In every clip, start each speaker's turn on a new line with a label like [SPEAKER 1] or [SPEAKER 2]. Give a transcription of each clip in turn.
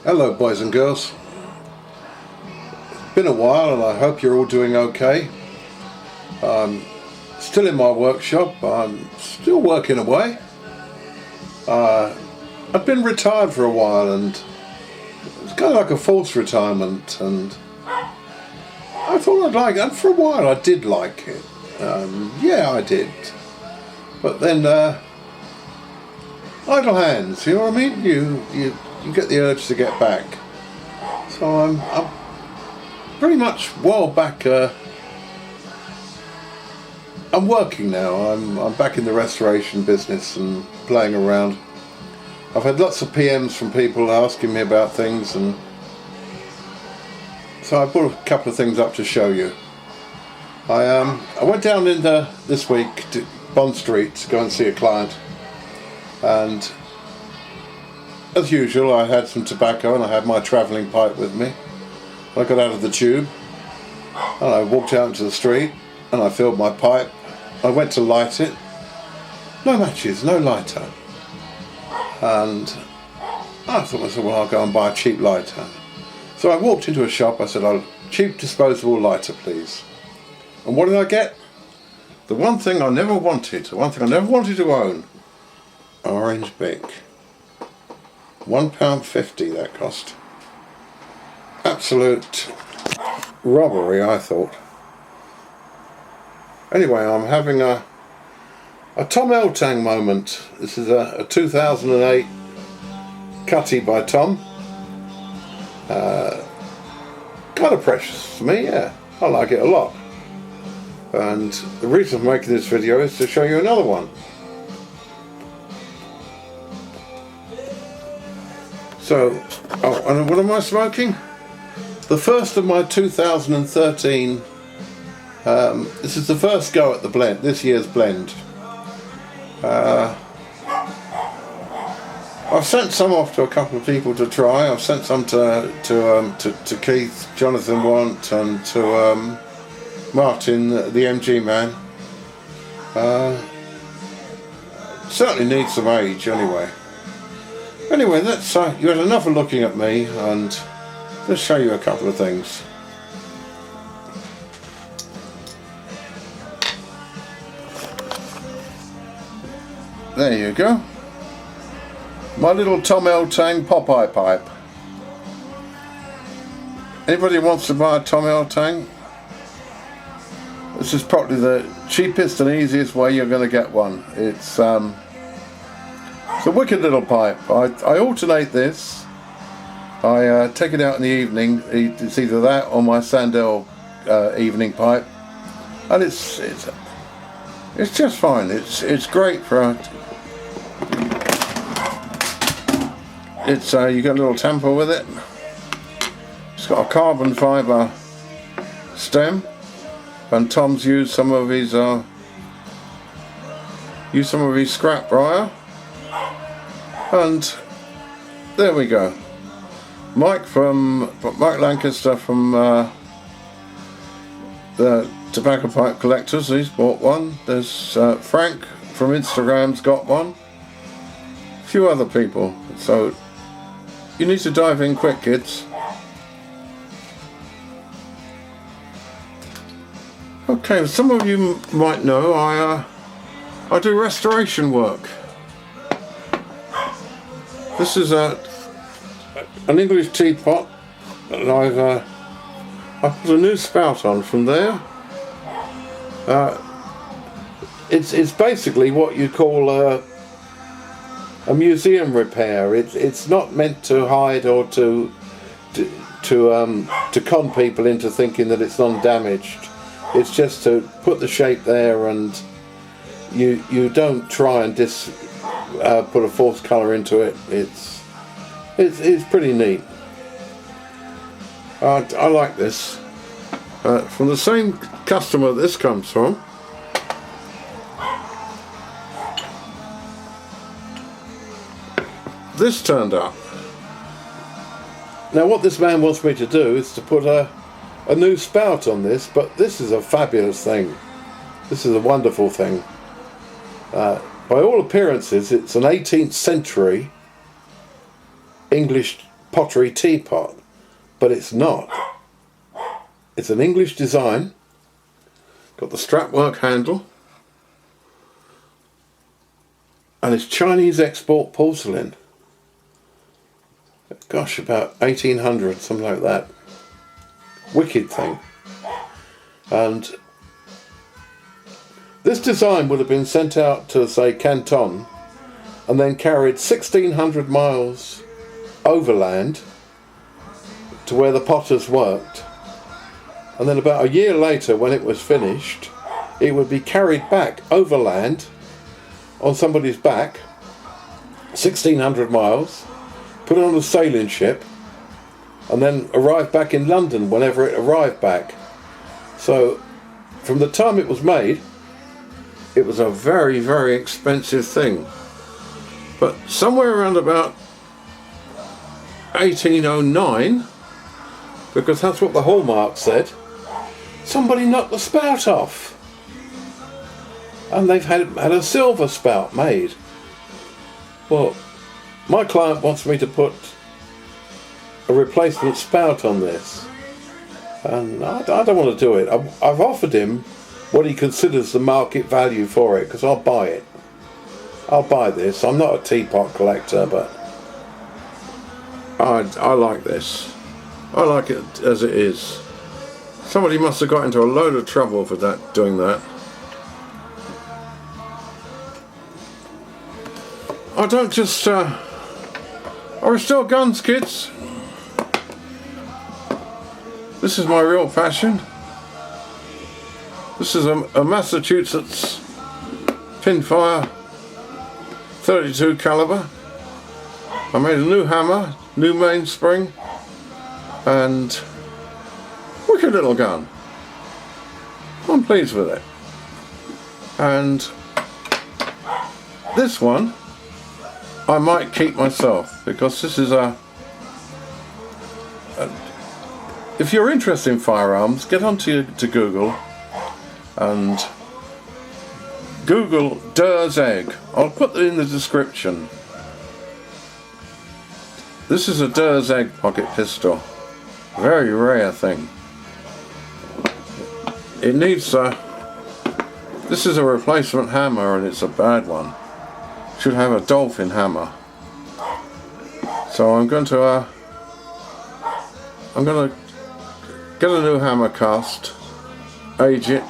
[SPEAKER 1] Hello boys and girls. Been a while and I hope you're all doing okay. I'm still in my workshop. I'm still working away. I've been retired for a while and it's kind of like a false retirement, and I thought I'd like it, and for a while I did like it. Yeah, I did. But then idle hands, you know what I mean? You get the urge to get back. So I'm pretty much well back. I'm working now. I'm back in the restoration business and playing around. I've had lots of PMs from people asking me about things, and so I brought a couple of things up to show you. I went down this week to Bond Street to go and see a client, and as usual I had some tobacco and I had my travelling pipe with me. I got out of the tube and I walked out into the street and I filled my pipe. I went to light it. No matches, no lighter. And I thought to myself, well, I'll go and buy a cheap lighter. So I walked into a shop. I said, cheap disposable lighter please. And what did I get? The one thing I never wanted, the one thing I never wanted to own. Orange Bic. £1.50 that cost. Absolute robbery, I thought. Anyway, I'm having a Tom Eltang moment. This is a 2008 cutty by Tom. Kind of precious to me, yeah. I like it a lot. And the reason I'm making this video is to show you another one. So, and what am I smoking? The first of my 2013, this is the first go at the blend, this year's blend. I've sent some off to a couple of people to try. I've sent some to Keith, Jonathan Want, and to Martin, the MG man. Certainly needs some age anyway. Anyway, that's you had enough of looking at me, and let's show you a couple of things. There you go. My little Tom Eltang Popeye pipe. Anybody wants to buy a Tom Eltang? This is probably the cheapest and easiest way you're going to get one. It's a wicked little pipe. I alternate this. I take it out in the evening. It's either that or my Sandell evening pipe, and it's just fine. It's great for you get a little tamper with it. It's got a carbon fibre stem, and Tom's used some of his scrap briar. And there we go. Mike Lancaster from the Tobacco Pipe Collectors, he's bought one. There's Frank from Instagram's got one. A few other people. So you need to dive in quick, kids. Okay, some of you might know I do restoration work. This is an English teapot, and I put a new spout on from there. It's basically what you call a museum repair. It's not meant to hide or to con people into thinking that it's non-damaged. It's just to put the shape there, and you don't try and put a false colour into it. It's pretty neat. I like this. From the same customer this comes from. This turned up. Now what this man wants me to do is to put a new spout on this, but this is a fabulous thing. This is a wonderful thing. By all appearances, it's an 18th century English pottery teapot, but it's not. It's an English design, got the strapwork handle, and it's Chinese export porcelain. Gosh, about 1800, something like that. Wicked thing. And this design would have been sent out to, say, Canton, and then carried 1600 miles overland to where the potters worked. And then about a year later, when it was finished, it would be carried back overland on somebody's back, 1600 miles, put on a sailing ship, and then arrive back in London whenever it arrived back. So from the time it was made, it was a very, very expensive thing. But somewhere around about 1809, because that's what the hallmark said, somebody knocked the spout off. And they've had a silver spout made. Well, my client wants me to put a replacement spout on this. And I don't want to do it. I've offered him what he considers the market value for it, because I'll buy it. I'll buy this. I'm not a teapot collector, but I like this. I like it as it is. Somebody must have got into a load of trouble for doing that. I don't just I restore guns, kids. This is my real passion. This is a Massachusetts pinfire 32 caliber. I made a new hammer, new mainspring, and wicked little gun. I'm pleased with it. And this one I might keep myself, because this is if you're interested in firearms, get onto Google and Google Durs Egg. I'll put it in the description. This is a Durs Egg pocket pistol. Very rare thing. It needs this is a replacement hammer, and it's a bad one. Should have a dolphin hammer. So I'm going to get a new hammer cast, age it,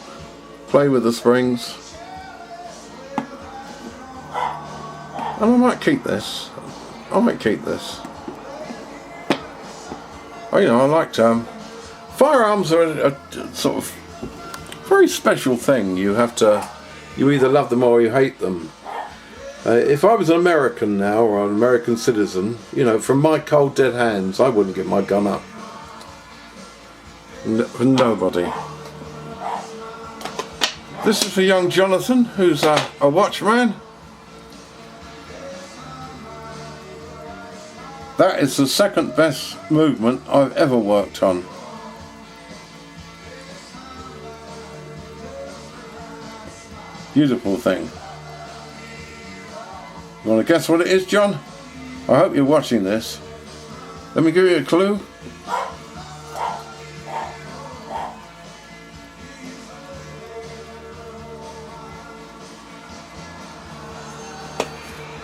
[SPEAKER 1] play with the springs, and I might keep this. I might keep this. Oh, you know, I like firearms are a sort of very special thing. You either love them or you hate them. If I was an American now, or an American citizen, you know, from my cold dead hands, I wouldn't give my gun up. For nobody. This is for young Jonathan, who's a watchman. That is the second best movement I've ever worked on. Beautiful thing. You want to guess what it is, John? I hope you're watching this. Let me give you a clue.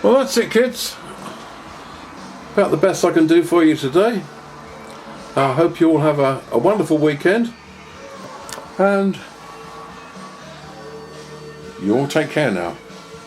[SPEAKER 1] Well, that's it, kids. About the best I can do for you today. I hope you all have a wonderful weekend. And you all take care now.